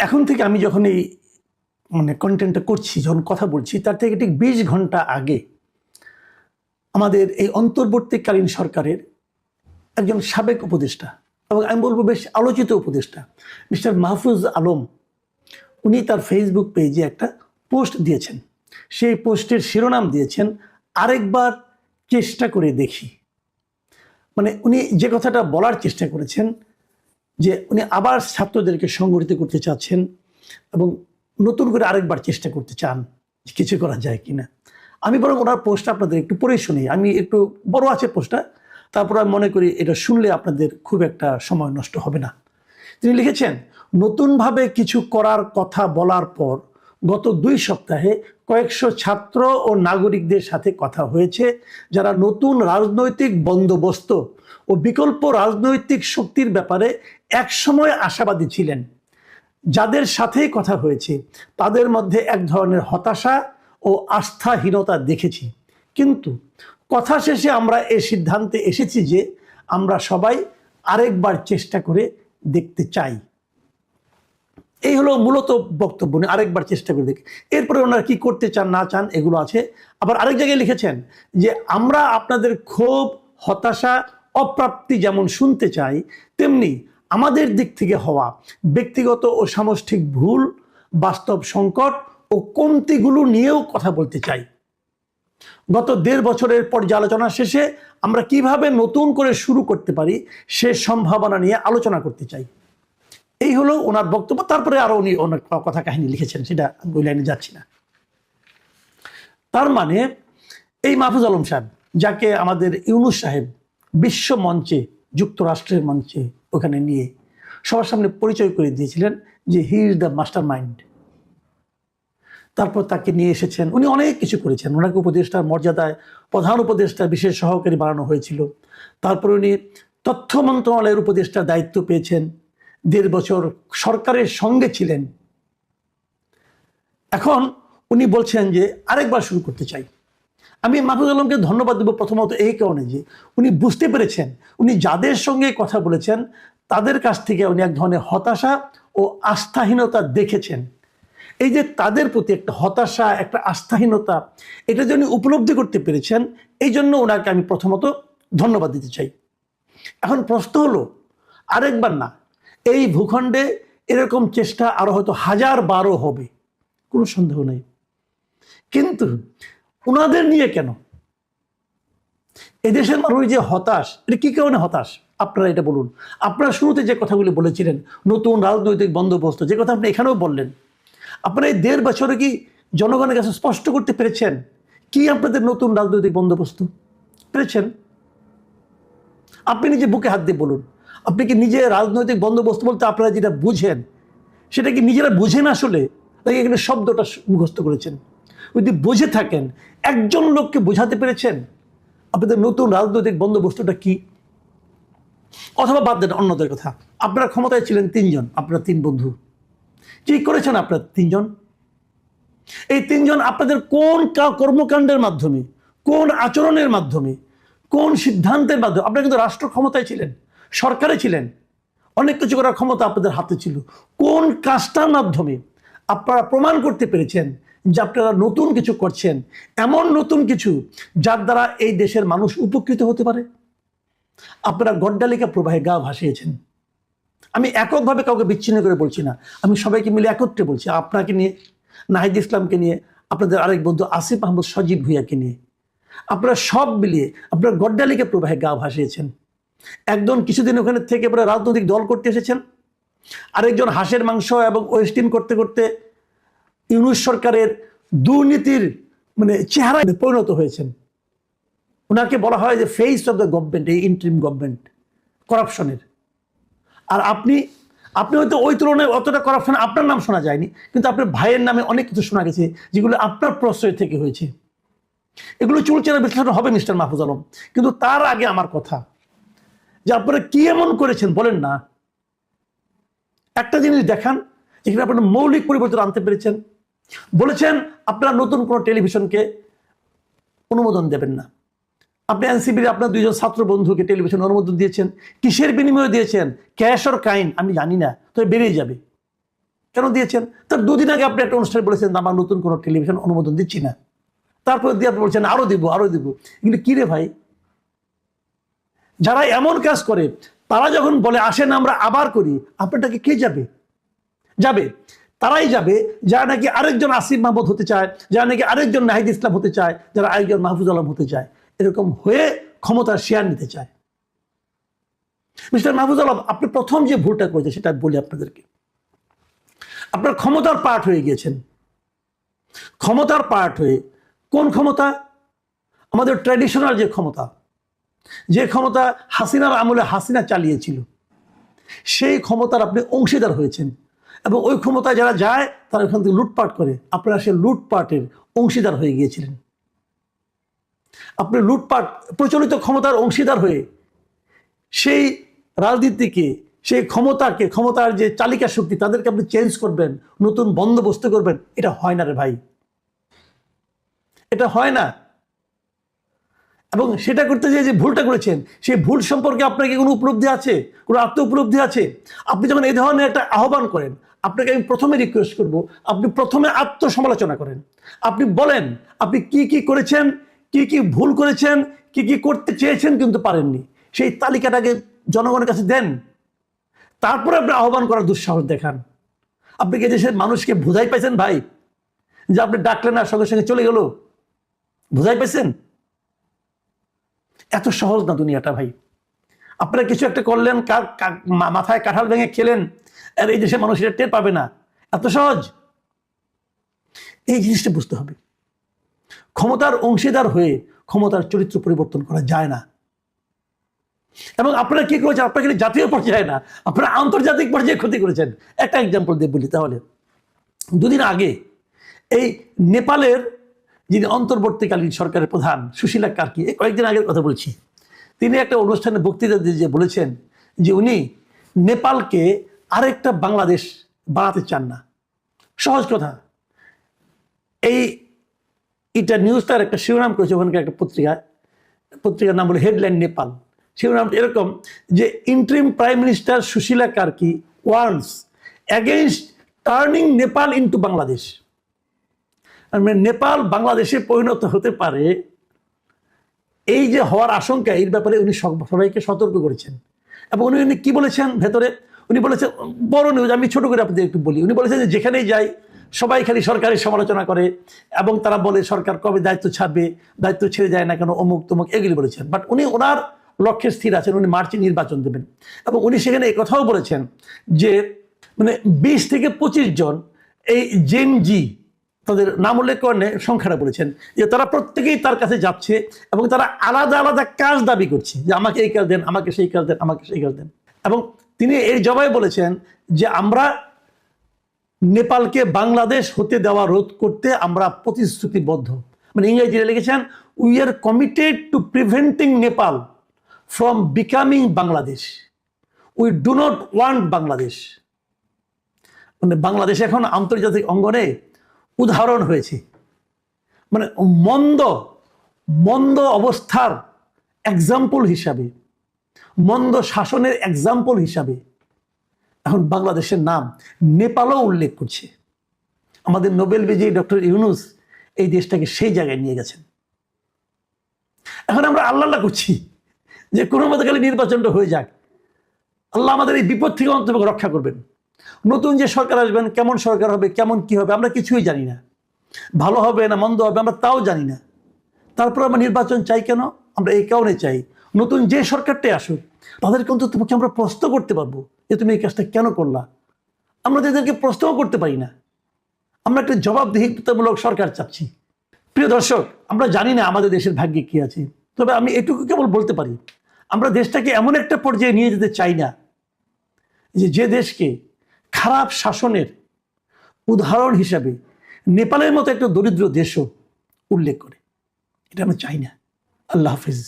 এখন থেকে আমি যখন এই কন্টেন্টটা করছি, যখন কথা বলছি, তার থেকে ঠিক 20 ঘন্টা আগে আমাদের এই অন্তর্বর্তীকালীন সরকারের একজন সাবেক উপদেষ্টা এবং আমি বলবো বেশ আলোচিত উপদেষ্টা মিস্টার মাহফুজ আলম, উনি তার ফেসবুক পেজে একটা পোস্ট দিয়েছেন। সেই পোস্টের শিরোনাম দিয়েছেন আরেকবার চেষ্টা করে দেখি। উনি যে কথাটা বলার চেষ্টা করেছেন যে উনি আবার ছাত্রদেরকে সংগঠিত করতে চাচ্ছেন এবং নতুন করে আরেকবার চেষ্টা করতে চান যে কিছু করা যায় কিনা। আমি বরং ওনার পোস্টটা আপনাদের একটু পড়ে শুনি। আমি একটু বড় আছে পোস্টটা, তারপর আমি মনে করি এটা শুনলে আপনাদের খুব একটা সময় নষ্ট হবে না। তিনি লিখেছেন, নতুনভাবে কিছু করার কথা বলার পর গত 2 সপ্তাহে কয়েকশো ছাত্র ও নাগরিকদের সাথে কথা হয়েছে, যারা নতুন রাজনৈতিক বন্দোবস্ত ও বিকল্প রাজনৈতিক শক্তির ব্যাপারে একসময় আশাবাদী ছিলেন। যাদের সাথেই কথা হয়েছে তাদের মধ্যে এক ধরনের হতাশা ও আস্থাহীনতা দেখেছি, কিন্তু কথা শেষে আমরা এই সিদ্ধান্তে এসেছি যে আমরা সবাই আরেকবার চেষ্টা করে দেখতে চাই। এই হলো মূলত বক্তব্য, আরেকবার চেষ্টা করে দেখি। এরপরে ওনারা কি করতে চান না চান এগুলো আছে। আবার আরেক জায়গায় লিখেছেন যে আমরা আপনাদের ক্ষোভ, হতাশা, অপ্রাপ্তি যেমন শুনতে চাই, তেমনি আমাদের দিক থেকে হওয়া ব্যক্তিগত ও সামষ্টিক ভুল, বাস্তব সংকট ও কমতিগুলো নিয়েও কথা বলতে চাই। গত 1.5 বছরের পর্যালোচনা শেষে আমরা কিভাবে নতুন করে শুরু করতে পারি সে সম্ভাবনা নিয়ে আলোচনা করতে চাই। এই হলো ওনার বক্তব্য। তারপরে আরো উনি অনেক কথা কাহিনী লিখেছেন, সেটা ওই লাইনে যাচ্ছি না। তার মানে এই মাহফুজ আলম সাহেব, যাকে আমাদের ইউনূস সাহেব বিশ্ব মঞ্চে, যুক্তরাষ্ট্রের মঞ্চে ওখানে নিয়ে সবার সামনে পরিচয় করে দিয়েছিলেন যে he is the master mind, তারপর তাকে নিয়ে এসেছেন, উনি অনেক কিছু করেছেন। ওনাকে উপদেষ্টার মর্যাদায় প্রধান উপদেষ্টা বিশেষ সহকারী বানানো হয়েছিল। তারপর উনি তথ্য মন্ত্রণালয়ের উপদেষ্টার দায়িত্ব পেয়েছেন, 1.5 বছর সরকারের সঙ্গে ছিলেন। এখন উনি বলছেন যে আরেকবার শুরু করতে চাই। আমি মাহফুজ আলমকে ধন্যবাদ দেব প্রথমত এই কারণে যে উনি বুঝতে পেরেছেন, উনি যাদের সঙ্গে কথা বলেছেন তাদের কাছ থেকে উনি এক ধরনের হতাশা ও আস্থাহীনতা দেখেছেন। এই যে তাদের প্রতি একটা হতাশা, একটা আস্থাহীনতা, এটা যে উনি উপলব্ধি করতে পেরেছেন, এই জন্য ওনাকে আমি প্রথমত ধন্যবাদ দিতে চাই। এখন প্রশ্ন হলো, আরেকবার না, এই ভূখণ্ডে এরকম চেষ্টা আরো হয়তো 1000-12 হবে, কোনো সন্দেহ নেই। কিন্তু ওনাদের নিয়ে কেন? এদেশের মানুষ যে হতাশ, এটা কি কারণে হতাশ আপনারা এটা বলুন। আপনারা শুরুতে যে কথাগুলি বলেছিলেন, নতুন রাজনৈতিক বন্দোবস্ত, যে কথা আপনি এখানেও বললেন, আপনারা এই 1.5 বছরে কি জনগণের কাছে স্পষ্ট করতে পেরেছেন কি আপনাদের নতুন রাজনৈতিক বন্দোবস্ত? পেরেছেন? আপনি নিজে বুকে হাত দিয়ে বলুন, আপনি কি নিজে রাজনৈতিক বন্দোবস্ত বলতে আপনারা যেটা বুঝেন সেটা কি নিজেরা বুঝেন? আসলে নাকি এখানে শব্দটা মুখস্থ করেছেন? যদি বুঝে থাকেন, একজন লোককে বোঝাতে পেরেছেন আপনাদের নতুন রাজনৈতিক বন্দোবস্তটা কি? অথবা বাদ দেন অন্যদের কথা, আপনারা ক্ষমতায় ছিলেন 3 জন, আপনারা 3 বন্ধু, কি করেছেন আপনারা 3 জন? এই 3 জন আপনাদের কোন কর্মকাণ্ডের মাধ্যমে, কোন আচরণের মাধ্যমে, কোন সিদ্ধান্তের মাধ্যমে? আপনারা কিন্তু রাষ্ট্র ক্ষমতায় ছিলেন, সরকারে ছিলেন, অনেক কিছু করার ক্ষমতা আপনাদের হাতে ছিল। কোন কাজটার মাধ্যমে আপনারা প্রমাণ করতে পেরেছেন যে আপনারা নতুন কিছু করছেন, এমন নতুন কিছু যার দ্বারা এই দেশের মানুষ উপকৃত হতে পারে? আপনারা গড্ডালিকা প্রবাহে গা ভাসিয়েছেন। আমি এককভাবে কাউকে বিচ্ছিন্ন করে বলছি না, আমি সবাইকে মিলে একত্রে বলছি। আপনাকে নিয়ে, নাহিদ ইসলামকে নিয়ে, আপনাদের আরেক বন্ধু আসিফ মাহমুদ সজীব ভুইয়াকে নিয়ে, আপনারা সব মিলিয়ে আপনারা গড্ডালিকা প্রবাহে গা ভাসিয়েছেন। একজন কিছুদিন ওখানে থেকে পরে রাজনৈতিক দল করতে এসেছেন, আরেকজন হাঁসের মাংস এবং ওয়েস্টিন করতে করতে ইউনূস সরকারের দুর্নীতির চেহারায় পরিণত হয়েছেন। ওনাকে বলা হয় যে ফেস অফ দ্য গভর্নমেন্ট, এই ইন্টারিম গভর্নমেন্ট করাপশনের। আর আপনি হয়তো ওই তুলনায় অতটা করাপশন আপনার নাম শোনা যায়নি, কিন্তু আপনার ভাইয়ের নামে অনেক কিছু শোনা গেছে যেগুলো আপনার প্রশ্রয় থেকে হয়েছে। এগুলো চুলচেরা বিশ্লেষণ হবে মিস্টার মাহফুজ আলম, কিন্তু তার আগে আমার কথা যে আপনারা কি এমন করেছেন বলেন না। একটা জিনিস দেখান যেখানে আপনারা মৌলিক পরিবর্তন আনতে পেরেছেন। বলেছেন আপনারা নতুন কোনো টেলিভিশনকে অনুমোদন দেবেন না। আপনি এনসিবির আপনার 2 জন ছাত্র বন্ধুকে টেলিভিশন অনুমোদন দিয়েছেন। কিসের বিনিময়ে দিয়েছেন? ক্যাশ অর কাইন আমি জানি না, তবে বেরিয়ে যাবে। কেন দিয়েছেন? তার দুদিন আগে আপনি একটা অনুষ্ঠানে বলেছেন আমার নতুন কোনো টেলিভিশন অনুমোদন দিচ্ছি না, তারপর দিয়ে আপনি বলছেন আরো দিব আরো দিব। কিন্তু কি রে ভাই, যারা এমন কাজ করে তারা যখন বলে আসেন আমরা আবার করি, আপনারটাকে কে যাবে? যাবে তারাই যাবে যারা নাকি আরেকজন আসিফ মাহমুদ হতে চায়, যারা নাকি আরেকজন নাহিদ ইসলাম হতে চায়, যারা আরেকজন মাহফুজ আলম হতে চায়, এরকম হয়ে ক্ষমতার শেয়ার নিতে চায়। মিস্টার মাহফুজ আলম, আপনি প্রথম যে ভুলটা করেছেন সেটা বলি আপনাদেরকে। আপনার ক্ষমতার পার্ট হয়ে গিয়েছেন। ক্ষমতার পার্ট হয়ে কোন ক্ষমতা? আমাদের ট্র্যাডিশনাল যে ক্ষমতা, যে ক্ষমতা হাসিনার আমলে হাসিনা চালিয়েছিল, সেই ক্ষমতার আপনি অংশীদার হয়েছেন। এবং ওই ক্ষমতায় যারা যায় তারা ওখান থেকে লুটপাট করে, আপনারা সেই লুটপাটের অংশীদার হয়ে গিয়েছিলেন। আপনি লুটপাট প্রচলিত ক্ষমতার অংশীদার হয়ে সেই রাজনীতিকে, সেই ক্ষমতাকে, ক্ষমতার যে চালিকা শক্তি তাদেরকে আপনি চেঞ্জ করবেন, নতুন বন্দোবস্ত করবেন, এটা হয় না রে ভাই, এটা হয় না। এবং সেটা করতে যে ভুলটা করেছেন, সেই ভুল সম্পর্কে আপনার কি কোনো উপলব্ধি আছে, কোনো আত্ম উপলব্ধি আছে? আপনি যখন এই ধরনের একটা আহ্বান করেন, আপনাকে আমি প্রথমে রিকোয়েস্ট করব, আপনি প্রথমে আত্মসমালোচনা করেন। আপনি বলেন আপনি কি কি করেছেন, কি কি ভুল করেছেন, কি কি করতে চেয়েছেন কিন্তু পারেননি, সেই তালিকাটাকে জনগণের কাছে দেন। তারপরে আপনি আহ্বান করার দুঃসাহস দেখান। আপনি কি দেশের মানুষকে বোঝাই পাইছেন ভাই, যে আপনি ডাকলেন আর সঙ্গে সঙ্গে চলে গেল? বোঝাই পাইছেন? এত সহজ না দুনিয়াটা ভাই। আপনারা কিছু একটা করলেন, মাথায় কাঁঠাল ভেঙে খেলেন, আর এই দেশের মানুষ এটা টের পাবে না, এত সহজ? এই জিনিসটা বুঝতে হবে। ক্ষমতার অংশীদার হয়ে ক্ষমতার চরিত্র পরিবর্তন করা যায় না। এবং আপনারা কি করেছেন, আপনারা কিন্তু জাতীয় পর্যায়ে না, আপনারা আন্তর্জাতিক পর্যায়ে ক্ষতি করেছেন। একটা এক্সাম্পল দিয়ে বলি তাহলে। দুদিন আগে এই নেপালের যিনি অন্তর্বর্তীকালীন সরকারের প্রধান সুশীলা কার্কি, কয়েকদিন আগের কথা বলছি, তিনি একটা অনুষ্ঠানে বক্তৃতা দিয়ে বলেছেন যে উনি নেপালকে আরেকটা বাংলাদেশ বানাতে চান না। সহজ কথা। এটা নিউজটার একটা শিরোনাম করেছে ওখানকার একটা পত্রিকার নাম বলে হেডলাইন নেপাল। শিরোনামটা এরকম যে interim prime minister Sushila Karki warns against turning Nepal into Bangladesh. মানে নেপাল বাংলাদেশে পরিণত হতে পারে, এই যে হওয়ার আশঙ্কা, এর ব্যাপারে উনি সবাইকে সতর্ক করেছেন। এবং উনি কি বলেছেন ভেতরে? উনি বলেছেন, বড় নিউজ, আমি ছোট করে আপনাদের একটু বলি। উনি বলেছেন যে যেখানেই যাই সবাই খালি সরকারের সমালোচনা করে এবং তারা বলে সরকার কবে দায়িত্ব ছাড়বে, দায়িত্ব ছেড়ে যায় না কেন, অমুক তমুক, এগুলি বলেছেন। বাট উনি ওনার লক্ষ্যে স্থির আছেন, উনি মার্চে নির্বাচন দেবেন। এবং উনি সেখানে এই কথাও বলেছেন যে মানে 20 থেকে 25 জন এই জেন জি, তাদের নাম উল্লেখ করেন, সংখ্যাটা বলেছেন যে তারা প্রত্যেকেই তার কাছে যাচ্ছে এবং তারা আলাদা আলাদা কাজ দাবি করছে, যে আমাকে এই কাজ দেন, আমাকে সেই কাজ দেন, আমাকে সেই কাজ দেন। এবং তিনি এর জবাবে বলেছেন যে আমরা নেপালকে বাংলাদেশ হতে দেওয়া রোধ করতে আমরা প্রতিশ্রুতিবদ্ধ। মানে ইংরেজিতে লিখেছেন we are committed two preventing Nepal from becoming Bangladesh, we do not want Bangladesh. মানে বাংলাদেশ এখন আন্তর্জাতিক অঙ্গনে উদাহরণ হয়েছে, মানে মন্দ অবস্থার এক্সাম্পল হিসাবে, মন্দ শাসনের এক্সাম্পল হিসাবে এখন বাংলাদেশের নাম নেপালও উল্লেখ করছে। আমাদের নোবেল বিজয়ী ডক্টর ইউনূস এই দেশটাকে সেই জায়গায় নিয়ে গেছেন। এখন আমরা আল্লাহ করছি যে কোনো মতে খালি নির্বাচনটা হয়ে যাক, আল্লাহ আমাদের এই বিপদ থেকে অন্তত রক্ষা করবেন। নতুন যে সরকার আসবেন, কেমন সরকার হবে, কেমন কি হবে আমরা কিছুই জানি না, ভালো হবে না মন্দ হবে আমরা তাও জানি না। তারপর আমরা নির্বাচন চাই কেন? আমরা এই কারণে চাই নতুন যে সরকারটাই আসুক তাদেরকে অন্তত আমরা প্রশ্ন করতে পারবো যে তুমি এই কাজটা কেন করলা। আমরা তাদেরকে প্রশ্নও করতে পারি না, আমরা একটা জবাবদিহিতামূলক সরকার চাচ্ছি। প্রিয় দর্শক, আমরা জানি না আমাদের দেশের ভাগ্যে কি আছে, তবে আমি এটুকু কেবল বলতে পারি আমরা দেশটাকে এমন একটা পর্যায়ে নিয়ে যেতে চাই না যে দেশকে খারাপ শাসনের উদাহরণ হিসাবে নেপালের মতো একটা দরিদ্র দেশও উল্লেখ করে। এটা আমরা চাই না। আল্লাহ হাফিজ।